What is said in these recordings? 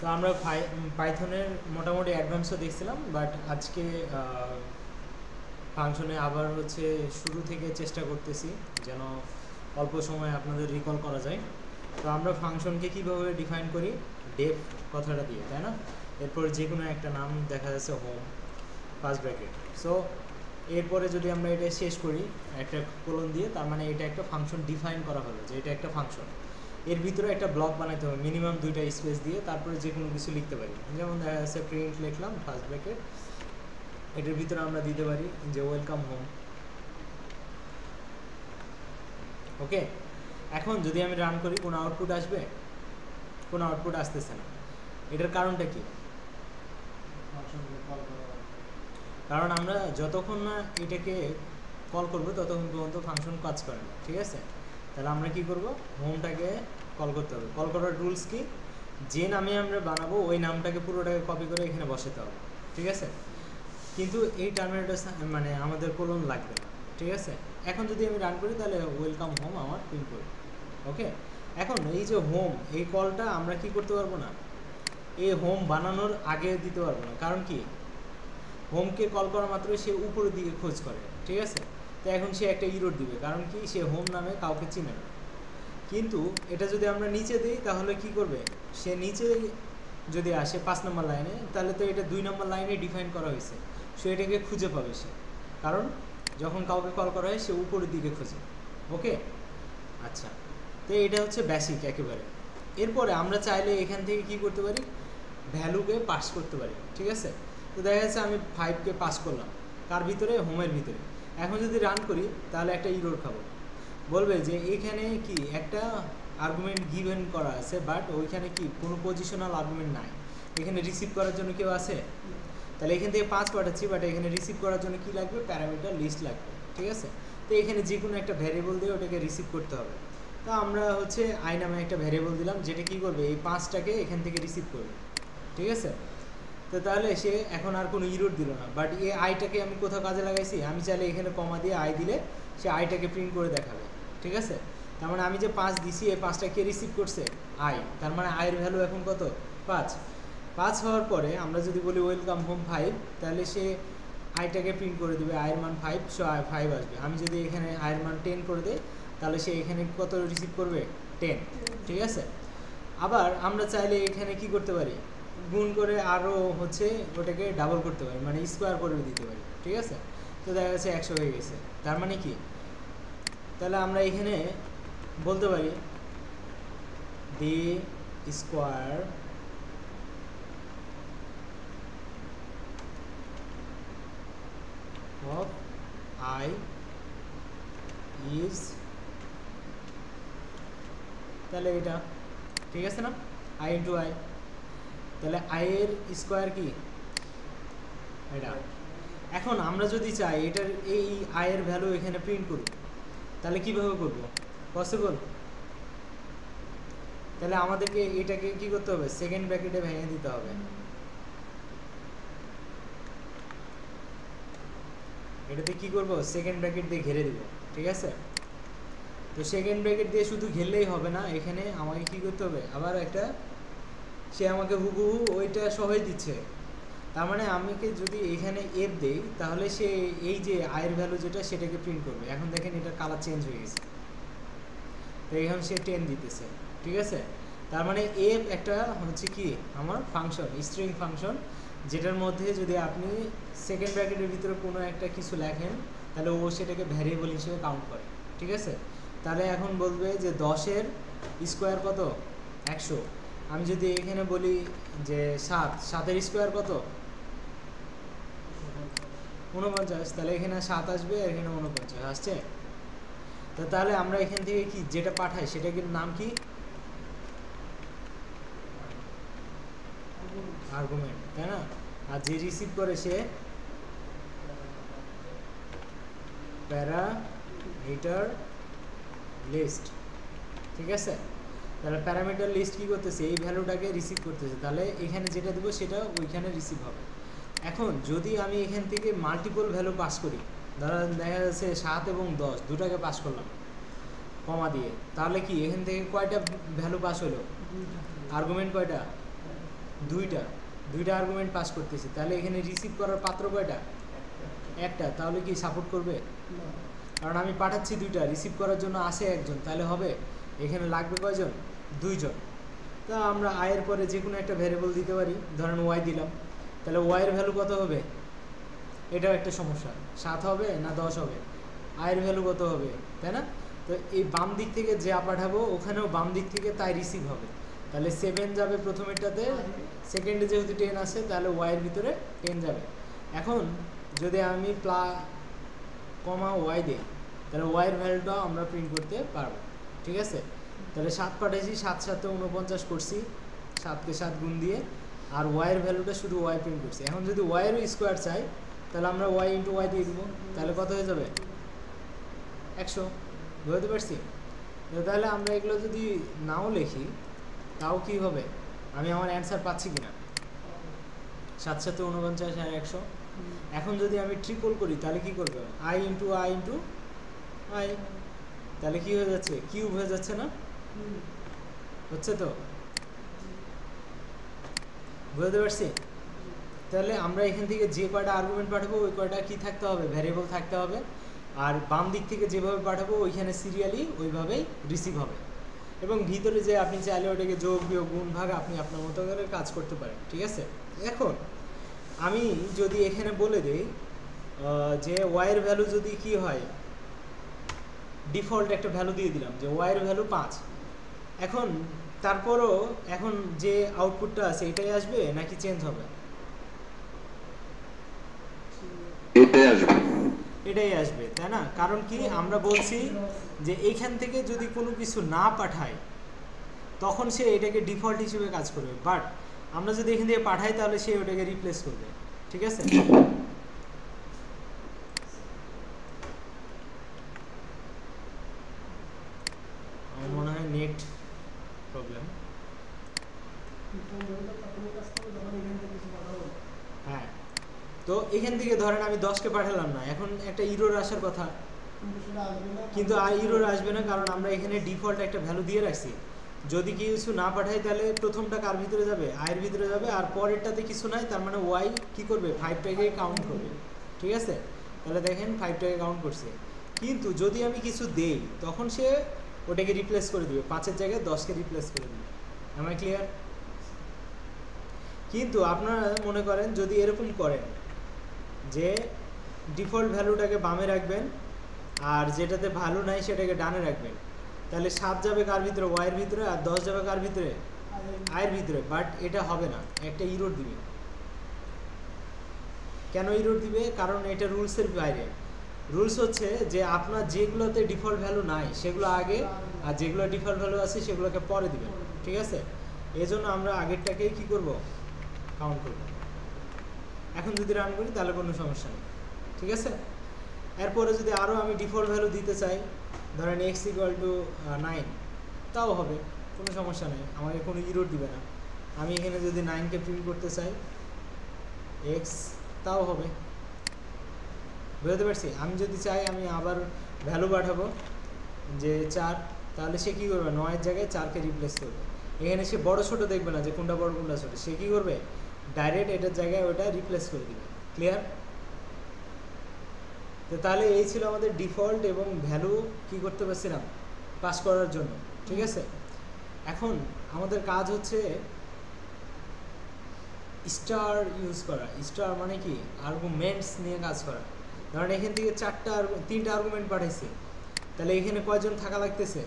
তো আমরা পাইথনের মোটামুটি অ্যাডভান্সও দেখছিলাম, বাট আজকে ফাংশনে আবার হচ্ছে শুরু থেকে চেষ্টা করতেছি যেন অল্প সময়ে আপনাদের রিকল করা যায়। তো আমরা ফাংশনকে কীভাবে ডিফাইন করি, ডেফ কথাটা দিয়ে, তাই না? এরপর যে কোনো একটা নাম, দেখা যাচ্ছে হোম, ফার্স্ট ব্র্যাকেট। সো এরপরে যদি আমরা এটা শেষ করি একটা কোলন দিয়ে, তার মানে এটা একটা ফাংশন ডিফাইন করা হলো যে এটা একটা ফাংশন। এর ভিতরে একটা ব্লক বানাতে হবে মিনিমাম 2টা স্পেস দিয়ে, তারপরে যে কোনো কিছু লিখতে পারি। যেমন দেখা যাচ্ছে প্রিন্ট লিখলাম ফার্স্ট ব্র্যাকেট, এটার ভিতরে আমরা দিতে পারি যে ওয়েলকাম হোম। ওকে, এখন যদি আমি রান করি কোনো আউটপুট আসবে? কোনো আউটপুট আসতেছে না। এটার কারণটা কি? কারণ আমরা যতক্ষণ না এটাকে কল করবো ততক্ষণ পর্যন্ত ফাংশন কাজ করে না, ঠিক আছে? তাহলে আমরা কি করব, হোমটাকে কল করতে হবে। কল করার রুলস কি, যে নামে আমরা বানাবো ওই নামটাকে পুরোটাকে কপি করে এখানে বসাতে হবে, ঠিক আছে? কিন্তু এই টার্মিনেটর মানে আমাদের কোলন লাগবে না, ঠিক আছে? এখন যদি আমি রান করি তাহলে ওয়েলকাম হোম আমার প্রিন্ট করি। ওকে, এখন এই যে হোম, এই কলটা আমরা কি করতে পারবো না, এই হোম বানানোর আগে দিতে পারবো না। কারণ কি, হোমকে কল করা মাত্রই সে উপরের দিকে খোঁজ করে, ঠিক আছে? তো এখন সে একটা ইরোর দিবে, কারণ কি, সে হোম নামে কাউকে চিনে না। কিন্তু এটা যদি আমরা নিচে দিই তাহলে কি করবে, সে নিচে যদি আসে 5 নম্বর লাইনে, তাহলে তো এটা 2 নম্বর লাইনে ডিফাইন করা হয়েছে, সে এটাকে খুঁজে পাবে সে। কারণ যখন কাউকে কল করা হয় সে উপরের দিকে খোঁজে। ওকে, আচ্ছা, তো এটা হচ্ছে বেসিক একেবারে। এরপরে আমরা চাইলে এখান থেকে কি করতে পারি, ভ্যালুকে পাস করতে পারি, ঠিক আছে? তো দেখা যাচ্ছে আমি 5কে পাস করলাম, কার ভিতরে, হোমের ভিতরে। এখন যদি রান করি তাহলে একটা ইরোর খাবো, বলবে যে এখানে কি একটা আর্গুমেন্ট গিভেন করা আছে, বাট ওইখানে কি কোনো পজিশনাল আর্গুমেন্ট নাই। এখানে রিসিভ করার জন্য কেউ আছে? তাহলে এখান থেকে 5 পাঠাচ্ছি, বাট এখানে রিসিভ করার জন্য কি লাগবে, প্যারামিটার লিস্ট লাগবে, ঠিক আছে? তো এখানে যে কোনো একটা ভ্যারিয়েবল দিয়ে ওটাকে রিসিভ করতে হবে। তো আমরা হচ্ছে আই নামে একটা ভ্যারিয়েবল দিলাম, যেটা কি করবে, এই 5টাকে এখান থেকে রিসিভ করবে, ঠিক আছে? তো তাহলে সে এখন আর কোনো ইরোর দিল না, বাট এই আইটাকে আমি কোথাও কাজে লাগাইছি, আমি চাইলে এখানে কমা দিয়ে আই দিলে সে আইটাকে প্রিন্ট করে দেখাবে, ঠিক আছে? তার মানে আমি যে 5 দিছি, এই 5টা কে রিসিভ করছে, আই। তার মানে আয়ের ভ্যালু এখন কত, 5। 5 হওয়ার পরে আমরা যদি বলি ওয়েলকাম হোম 5, তাহলে সে আইটাকে প্রিন্ট করে দেবে, আয়ের মান 5, সো 5 আসবে। আমি যদি এখানে আয়ের মান 10 করে দিই, তাহলে সে এখানে কত রিসিভ করবে, 10, ঠিক আছে? আবার আমরা চাইলে এখানে কি করতে পারি, গুণ করে আরও হচ্ছে ওটাকে ডাবল করতে পারি, মানে স্কোয়ার করে দিতে পারি, ঠিক আছে? তো দেখা যাচ্ছে 100 হয়ে গেছে। তার মানে কি, তাহলে আমরা এখানে বলতে পারি দি স্কোয়ার অফ আই ইজ, তাহলে এটা ঠিক আছে না, আই ইন্টু আই। তাহলে আয়ের স্কোয়ার কি, এটা। এখন আমরা যদি চাই এটার এই আয়ের ভ্যালু এখানে প্রিন্ট করব, তাহলে কীভাবে করব, পসিবল? তাহলে আমাদেরকে এটাকে কি করতে হবে, সেকেন্ড ব্র্যাকেটে ভেঙে দিতে হবে। এটাতে কি করব, সেকেন্ড ব্র্যাকেট দিয়ে ঘিরে দিব, ঠিক আছে? তো সেকেন্ড ব্র্যাকেট দিয়ে শুধু ঘেরলেই হবে না, এখানে আমাকে কি করতে হবে, আবার একটা, সে আমাকে হুবহু ওইটা সহই দিচ্ছে। তার মানে আমাকে যদি এখানে এফ দেই, তাহলে সে এই যে আয়ের ভ্যালু যেটা সেটাকে প্রিন্ট করবে। এখন দেখেন এটার কালার চেঞ্জ হয়ে গেছে, তো এখন সে 10 দিতেছে, ঠিক আছে? তার মানে এফ একটা হচ্ছে কি, আমার ফাংশন, স্ট্রিং ফাংশন, যেটার মধ্যে যদি আপনি সেকেন্ড ব্র্যাকেটের ভিতরে কোনো একটা কিছু লেখেন, তাহলে ও সেটাকে ভ্যারিয়েবল হিসেবে কাউন্ট করে, ঠিক আছে? তাহলে এখন বলবে যে 10-এর স্কোয়ার কত, 100। আমি যদি এখানে বলি যে 7-এর স্কোয়ার কত, 49, তাহলে এখানে 7 আসবে আর এখানে 49 আসছে। তো তাহলে আমরা এখান থেকে কি যেটা পাঠাই সেটাকে নাম কি, আর্গুমেন্ট, তাই না? আর যে রিসিভ করে সে প্যারামিটার লিস্ট, ঠিক আছে? তাহলে প্যারামিটার লিস্ট কি করতেছে, এই ভ্যালুটাকে রিসিভ করতেছে। তাহলে এখানে যেটা দেবো সেটা ওইখানে রিসিভ হবে। এখন যদি আমি এখান থেকে মাল্টিপল ভ্যালু পাস করি, ধরো দেখা যাচ্ছে 7 এবং 10 দুটাকে পাস করলাম কমা দিয়ে, তাহলে কি এখান থেকে কয়টা ভ্যালু পাস হলো, আর্গুমেন্ট কয়টা, দুইটা দুইটা আর্গুমেন্ট পাস করতেছি, তাহলে এখানে রিসিভ করার পাত্র কয়টা? একটা। তাহলে কি সাপোর্ট করবে? কারণ আমি পাঠাচ্ছি দুইটা, রিসিভ করার জন্য আসে একজন, তাহলে হবে এখানে লাগবে কয়জন? দুইজন। তা আমরা আয়ের পরে যে কোনো একটা ভ্যারিয়েবল দিতে পারি, ধরেন ওয়াই দিলাম, তাহলে ওয়াইয়ের ভ্যালু কত হবে? এটাও একটা সমস্যা, 7 হবে না 10 হবে? আয়ের ভ্যালু কত হবে, তাই না? তো এই বাম দিক থেকে যা পাঠাবো ওখানেও বাম দিক থেকে তাই রিসিভ হবে, তাহলে 7 যাবে প্রথমেরটাতে, সেকেন্ডে যেহেতু 10 আসে তাহলে ওয়াইয়ের ভিতরে 10 যাবে। এখন যদি আমি কমা ওয়াই দিই, তাহলে ওয়াইয়ের ভ্যালুটাও আমরা প্রিন্ট করতে পারবো, ঠিক আছে? তাহলে 7 পাঠিয়েছি, 7 7 49 করছি, 7 কে 7 গুণ দিয়ে, আর ওয়াইয়ের ভ্যালুটা শুধু ওয়াই প্রিন্ট করছি। এখন যদি ওয়াইয়েরও স্কোয়ার চাই, তাহলে আমরা ওয়াই ইন্টু ওয়াই দিয়ে দিব, তাহলে কত হয়ে যাবে? 100। বুঝতে পারছি? তাহলে আমরা এগুলো যদি নাও লিখি তাও কি হবে, আমি আমার অ্যান্সার পাচ্ছি কিনা? 7 7 49 আর 100। এখন যদি আমি ট্রিপল করি তাহলে কি করবে? I into I into I, তাহলে কি হয়ে যাচ্ছে? কিউব হয়ে যাচ্ছে না? হচ্ছে তো? বুঝতে পারছি? তাহলে আমরা এখান থেকে যে কয়টা আর্গুমেন্ট পাঠাবো ওই কয়টা কি থাকতে হবে? ভ্যারিয়েবল থাকতে হবে। আর বাম দিক থেকে যেভাবে পাঠাবো ওইখানে সিরিয়ালি ওইভাবেই রিসিভ হবে, এবং ভিতরে যে আপনি চাইলে ওটাকে যোগ বিয়োগ গুণ ভাগ আপনি আপনার মতো করে কাজ করতে পারেন, ঠিক আছে? এখন আমি যদি এখানে বলে দিই যে ওয়াইয়ের ভ্যালু যদি কি হয়, ডিফল্ট একটা ভ্যালু দিয়ে দিলাম যে ওয়াইয়ের ভ্যালু 5, এখন তারপরও এখন যে আউটপুটটা আছে এটাই আসবে নাকি চেঞ্জ হবে? এটাই আসবে, তাই না? কারণ কি আমরা বলছি যে এইখান থেকে যদি কোনো কিছু না পাঠায় তখন সে এটাকে ডিফল্ট হিসেবে কাজ করবে, বাট আমরা যদি এখান থেকে পাঠাই তাহলে সে ওটাকে রিপ্লেস করবে, ঠিক আছে? আমার মনে হয় নেট প্রবলেম। হ্যাঁ, তো এখান থেকে ধরেন আমি 10কে পাঠালাম না, এখন একটা ইরোর আসার কথা, কিন্তু আর ইরোর আসবে না, কারণ আমরা এখানে ডিফল্ট একটা ভ্যালু দিয়ে রাখছি। যদি কিছু না পাঠাই তাহলে প্রথমটা কার ভিতরে যাবে? আয়ের ভিতরে যাবে, আর পরেরটাতে কিছু নাই, তার মানে ওয়াই কি করবে? 5টাকে কাউন্ট করবে, ঠিক আছে? তাহলে দেখেন 5টাকে কাউন্ট করছে, কিন্তু যদি আমি কিছু দেই তখন সে ওটাকে রিপ্লেস করে দিবে, 5-এর জায়গায় 10কে রিপ্লেস করে দিবে। আমার ক্লিয়ার? কিন্তু আপনারা মনে করেন যদি এরকম করেন যে ডিফল্ট ভ্যালুটাকে বামে রাখবেন আর যেটাতে ভ্যালু নাই সেটাকে ডানে রাখবেন, তাহলে 7 যাবে কার ভিতরে? ওয়াইয়ের ভিতরে, আর 10 যাবে কার ভিতরে? আয়ের ভিতরে। বাট এটা হবে না, একটা ইরোর দিবে। কেন ইরোর দিবে? কারণ এটা রুলসের বাইরে। রুলস হচ্ছে যে আপনার যেগুলোতে ডিফল্ট ভ্যালু নাই সেগুলো আগে, আর যেগুলো ডিফল্ট ভ্যালু আছে সেগুলোকে পরে দিবেন, ঠিক আছে? এই জন্য আমরা আগেরটাকেই কী করব? কাউন্ট করব। এখন যদি রান করি তাহলে কোনো সমস্যা নেই, ঠিক আছে? এরপরে যদি আরও আমি ডিফল্ট ভ্যালু দিতে চাই, ধরেন x = 9, তাও হবে, কোনো সমস্যা নেই, আমাকে কোনো ইরোর দিবে না। আমি এখানে যদি 9কে প্রিন্ট করতে চাই x, তাও হবে। বুঝতে পারছি? আমি যদি চাই আমি আবার ভ্যালু পাঠাবো যে 4, তাহলে সে কী করবে? 9-এর জায়গায় 4কে রিপ্লেস করবে। এখানে সে বড় ছোটো দেখবে না যে কোনটা বড় কোনটা ছোটো, সে কী করবে? ডাইরেক্ট এটার জায়গায় ওটা রিপ্লেস করে দিবে। ক্লিয়ার? তো তাহলে এই ছিল আমাদের ডিফল্ট এবং ভ্যালু কি করতে পারছিলাম? পাস করার জন্য, ঠিক আছে? এখন আমাদের কাজ হচ্ছে স্টার ইউজ করা। স্টার মানে কি? আর্গুমেন্টস নিয়ে কাজ করা। ধরেন এখান থেকে 3টা আর্গুমেন্ট পাঠাইছি, তাহলে এখানে কয়জন থাকা লাগতেছে?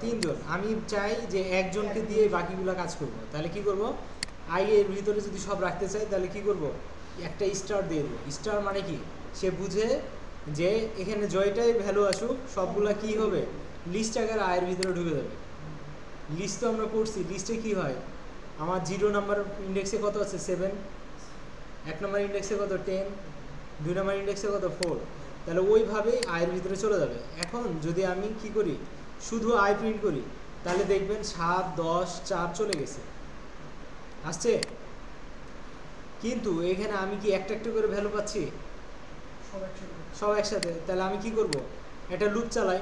3 জন। আমি চাই যে একজনকে দিয়ে বাকিগুলো কাজ করব, তাহলে কি করব? আই এর ভিতরে যদি সব রাখতে চাই তাহলে কি করব? একটা স্টার দিয়ে দেবো। স্টার মানে কি? সে বুঝে যে এখানে জয়টাই ভ্যালু আসুক সবগুলা কি হবে? লিস্ট আকার আয়ের ভিতরে ঢুকে যাবে। লিস্ট তো আমরা করছি, লিস্টে কি হয়? আমার 0 নাম্বার ইন্ডেক্সে কত আছে? 7, 1 নাম্বার ইন্ডেক্সে কত? 10, 2 নাম্বার ইন্ডেক্সে কত? 4। তাহলে ওইভাবেই আয়ের ভিতরে চলে যাবে। এখন যদি আমি কি করি? শুধু আয় প্রিন্ট করি, তাহলে দেখবেন 7, 10, 4 চলে গেছে, আসছে। কিন্তু এখানে আমি কি একটা একটা করে ভ্যালু পাচ্ছি? সব একসাথে। তাহলে আমি কি করব? একটা লুপ চালাই।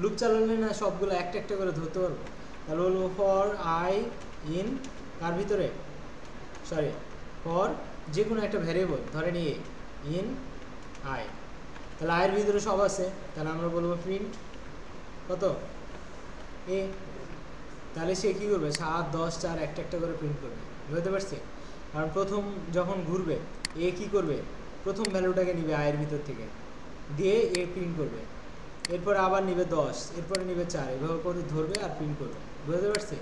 লুপ চালালে না সবগুলো একটা একটা করে ধরতে পারবো। তাহলে বলবো ফর আই ইন কার ভিতরে? সরি ফর যে কোনো একটা ভ্যারিয়েবল ধরেন এ ইন আই, তাহলে আয়ের ভিতরে সব আছে, তাহলে আমরা বলবো প্রিন্ট কত এ। তাহলে সে কী করবে 7 10 4 একটা একটা করে প্রিন্ট করবে, বুঝতে পারছি? কারণ প্রথম যখন ঘুরবে এ কী করবে, প্রথম ভ্যালুটাকে নিবে আয়ের ভিতর থেকে, দিয়ে এ প্রিন্ট করবে, এরপরে আবার নিবে 10, এরপরে নিবে 4, এভাবে করে ধরবে আর প্রিন্ট করবে, বুঝতে পারছি?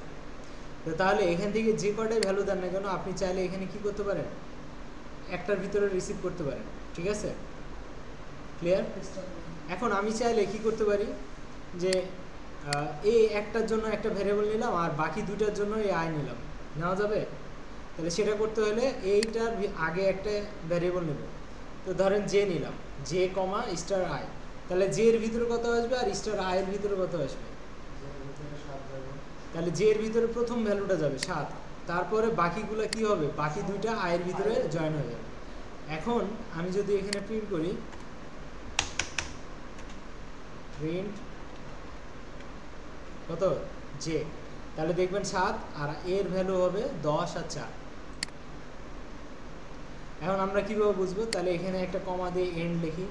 তো তাহলে এখান থেকে যে কটাই ভ্যালু দেন না কেন আপনি চাইলে এখানে কি করতে পারেন, একটার ভিতরে রিসিভ করতে পারেন, ঠিক আছে? ক্লিয়ার? এখন আমি চাইলে কি করতে পারি যে এই একটার জন্য একটা ভ্যারিয়েবল নিলাম আর বাকি দুটার জন্য এই আই নিলাম, নেওয়া যাবে? তাহলে সেটা করতে হলে এইটার আগে একটা ভ্যারিয়েবল নেব, তো ধরেন জে নিলাম, জে কমা স্টার আই, তাহলে জে এর ভিতরে কত আসবে আর স্টার আই এর ভিতরে কত আসবে? তাহলে জে এর ভিতরে প্রথম ভ্যালুটা যাবে 7, তারপরে বাকিগুলো কি হবে, বাকি দুইটা আয়ের ভিতরে জয়েন হয়ে যাবে। এখন আমি যদি এখানে প্রিন্ট করি প্রিন্ট কত জে, তাহলে দেখবেন 7 আর এর ভ্যালু হবে 10 আর 4। এখন আমরা কীভাবে বুঝবো, তাহলে এখানে একটা কমা দিয়ে এন্ড লিখি,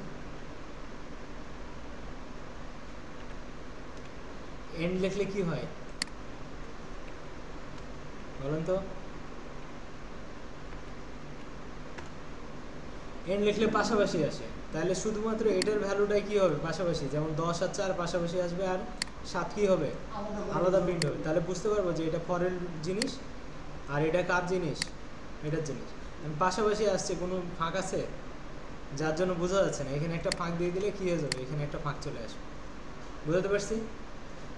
এন্ড লিখলে কি হয় বলেন তো? এন্ড লিখলে পাশাপাশি আসে, তাহলে শুধুমাত্র এটার ভ্যালুটাই কি হবে পাশাপাশি, যেমন 10 আর 4 পাশাপাশি আসবে আর 7 কি হবে আলাদা প্রিন্ট হবে, তাহলে বুঝতে পারবো যে এটা ফরের জিনিস আর এটা কার জিনিস, এটার জিনিস। পাশাপাশি আসছে, কোনো ফাঁক আছে যার জন্য বোঝা যাচ্ছে না, এখানে একটা ফাঁক দিয়ে দিলে কি হয়ে যাবে, এখানে একটা ফাঁক চলে আসবে, বুঝতে পারছি?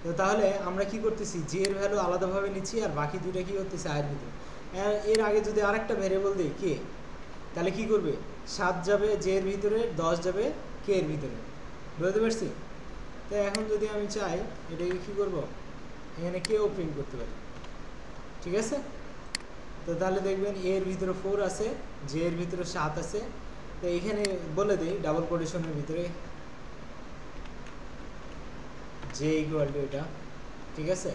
তো তাহলে আমরা কি করতেছি, জে এর ভ্যালু আলাদাভাবে নিচ্ছি আর বাকি দুইটা কি করতেছি আয়ের ভিতরে। এর আগে যদি আরেকটা ভ্যারিয়েবল দিই কে, তাহলে কি করবে 7 যাবে জে এর ভিতরে, 10 যাবে কে এর ভিতরে, বুঝতে পারছি? তো এখন যদি আমি চাই এটাকে কি করব, এখানে কেও প্রিন্ট করতে পারি, ঠিক আছে? তো তাহলে দেখবেন এর ভিতরে 4 আছে, জে এর ভিতরে 7 আছে, তো এখানে বলে দিই ডাবল কোটেশনের ভিতরে জে ইকুয়াল টু এটা, ঠিক আছে?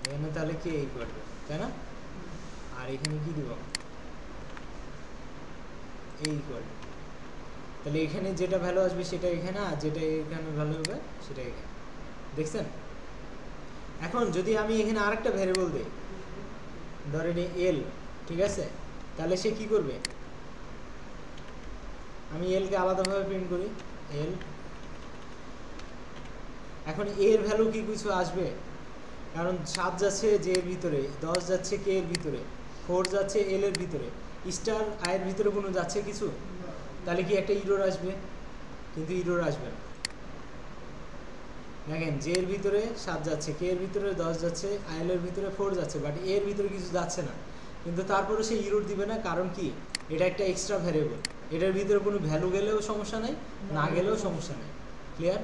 এখানে তাহলে কে ইকুয়াল টু, তাই না? আর এখানে কি দিব, এ ইকুয়াল টু, তাহলে এখানে যেটা ভ্যালু আসবে সেটা এখানে, আর যেটা এখানে ভ্যালু হবে সেটা এখানে, দেখছেন? এখন যদি আমি এখানে আরেকটা ভ্যারিয়েবল দিই, ধরেন এল, ঠিক আছে? তাহলে সে কি করবে, আমি এলকে আলাদাভাবে প্রিন্ট করি এল, এখন এর ভ্যালু কি কিছু আসবে, কারণ 7 যাচ্ছে জে এর ভিতরে, 10 যাচ্ছে কে এর ভিতরে, 4 যাচ্ছে এল এর ভিতরে, স্টার আয়ের ভিতরে কোনো যাচ্ছে কিছু, তাহলে কি একটা ইরোর আসবে, কিন্তু ইরোর আসবে না। দেখেন জে এর ভিতরে 7 যাচ্ছে, কে এর ভিতরে 10 যাচ্ছে, আইএল এর ভিতরে 4 যাচ্ছে, বাট এর ভিতরে কিছু যাচ্ছে না, কিন্তু তারপরে সে ইরোর দিবে না, কারণ কি এটা একটা এক্সট্রা ভ্যারিয়েবল, এটার ভিতরে কোনো ভ্যালু গেলেও সমস্যা নেই, না গেলেও সমস্যা নেই। ক্লিয়ার?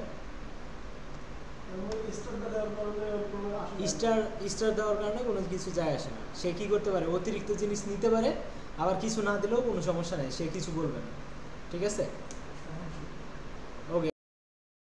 স্টার দেওয়ার কারণে কোনো কিছু যায় আসে না, সে কি করতে পারে অতিরিক্ত জিনিস নিতে পারে, আবার কিছু না দিলেও কোনো সমস্যা নেই, সে কিছু বলবে না, ঠিক আছে?